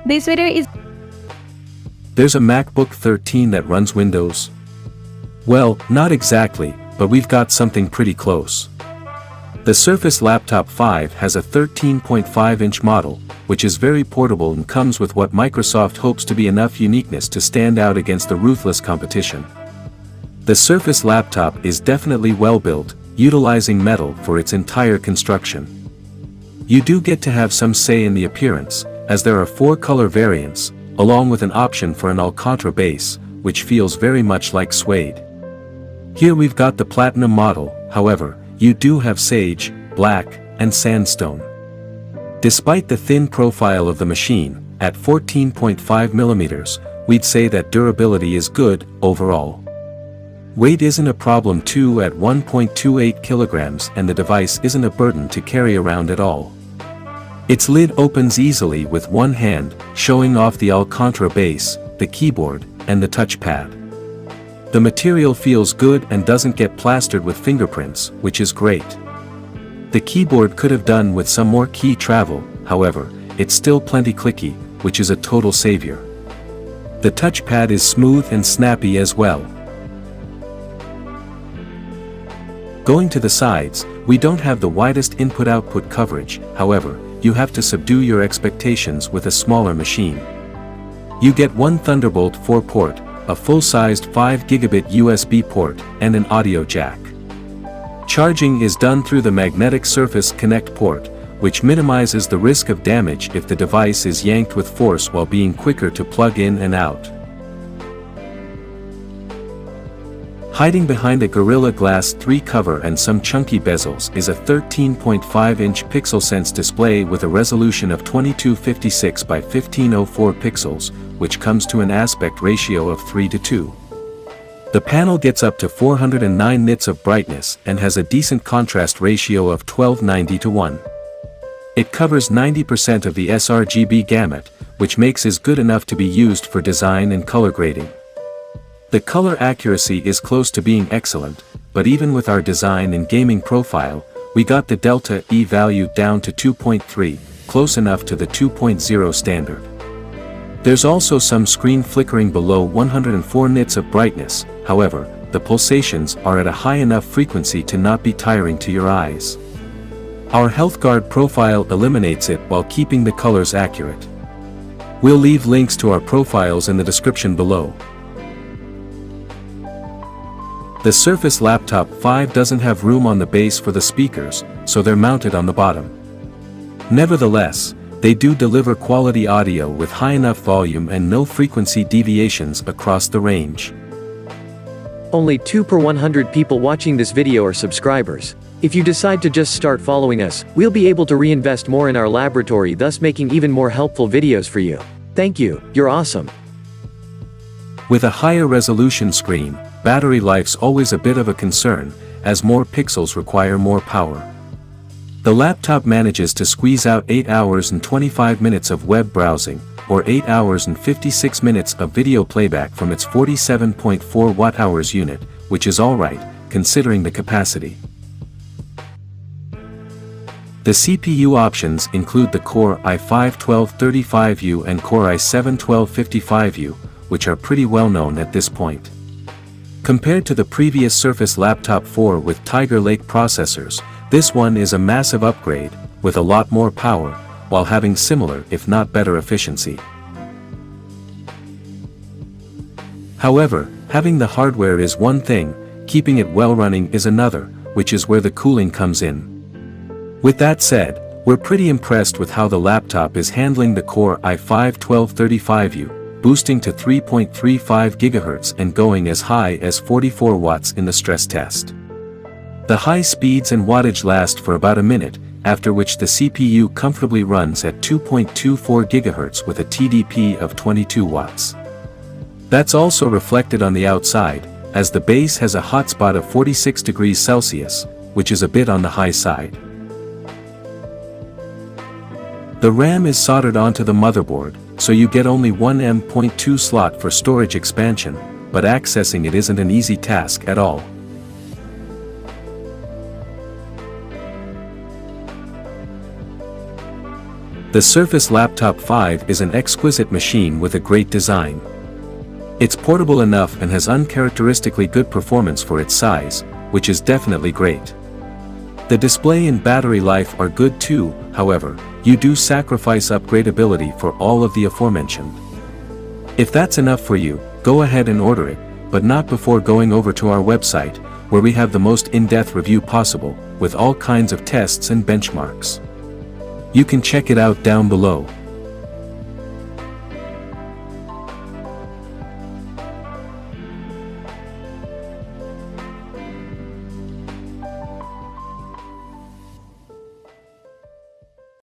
This video is... There's a MacBook 13 that runs Windows. Well, not exactly, but we've got something pretty close. The Surface Laptop 5 has a 13.5-inch model, which is very portable and comes with what Microsoft hopes to be enough uniqueness to stand out against the ruthless competition. The Surface Laptop is definitely well built, utilizing metal for its entire construction. You do get to have some say in the appearance, as there are 4 color variants, along with an option for an Alcantara base, which feels very much like suede. Here we've got the Platinum model, however, you do have Sage, Black, and Sandstone. Despite the thin profile of the machine, at 14.5mm, we'd say that durability is good, overall. Weight isn't a problem too at 1.28 kilograms, and the device isn't a burden to carry around at all. Its lid opens easily with one hand, showing off the Alcantara base, the keyboard, and the touchpad. The material feels good and doesn't get plastered with fingerprints, which is great. The keyboard could have done with some more key travel, however, it's still plenty clicky, which is a total savior. The touchpad is smooth and snappy as well. Going to the sides, we don't have the widest input-output coverage, however, you have to subdue your expectations with a smaller machine. You get one Thunderbolt 4 port, a full-sized 5GB USB port, and an audio jack. Charging is done through the Magnetic Surface Connect port, which minimizes the risk of damage if the device is yanked with force while being quicker to plug in and out. Hiding behind a Gorilla Glass 3 cover and some chunky bezels is a 13.5-inch PixelSense display with a resolution of 2256 by 1504 pixels, which comes to an aspect ratio of 3:2. The panel gets up to 409 nits of brightness and has a decent contrast ratio of 1290:1. It covers 90% of the sRGB gamut, which makes it good enough to be used for design and color grading. The color accuracy is close to being excellent, but even with our design and gaming profile, we got the delta E value down to 2.3, close enough to the 2.0 standard. There's also some screen flickering below 104 nits of brightness, however, the pulsations are at a high enough frequency to not be tiring to your eyes. Our HealthGuard profile eliminates it while keeping the colors accurate. We'll leave links to our profiles in the description below. The Surface Laptop 5 doesn't have room on the base for the speakers, so they're mounted on the bottom. Nevertheless, they do deliver quality audio with high enough volume and no frequency deviations across the range. Only 2 per 100 people watching this video are subscribers. If you decide to just start following us, we'll be able to reinvest more in our laboratory, thus making even more helpful videos for you. Thank you, you're awesome. With a higher resolution screen, battery life's always a bit of a concern, as more pixels require more power. The laptop manages to squeeze out 8 hours and 25 minutes of web browsing, or 8 hours and 56 minutes of video playback from its 47.4 Wh unit, which is alright, considering the capacity. The CPU options include the Core i5-1235U and Core i7-1255U, which are pretty well known at this point. Compared to the previous Surface Laptop 4 with Tiger Lake processors, this one is a massive upgrade, with a lot more power, while having similar if not better efficiency. However, having the hardware is one thing, keeping it well running is another, which is where the cooling comes in. With that said, we're pretty impressed with how the laptop is handling the Core i5-1235U, boosting to 3.35 GHz and going as high as 44 watts in the stress test. The high speeds and wattage last for about a minute, after which the CPU comfortably runs at 2.24 GHz with a TDP of 22 watts. That's also reflected on the outside, as the base has a hotspot of 46 degrees Celsius, which is a bit on the high side. The RAM is soldered onto the motherboard, so you get only one M.2 slot for storage expansion, but accessing it isn't an easy task at all. The Surface Laptop 5 is an exquisite machine with a great design. It's portable enough and has uncharacteristically good performance for its size, which is definitely great. The display and battery life are good too, however, you do sacrifice upgradability for all of the aforementioned. If that's enough for you, go ahead and order it, but not before going over to our website, where we have the most in-depth review possible, with all kinds of tests and benchmarks. You can check it out down below.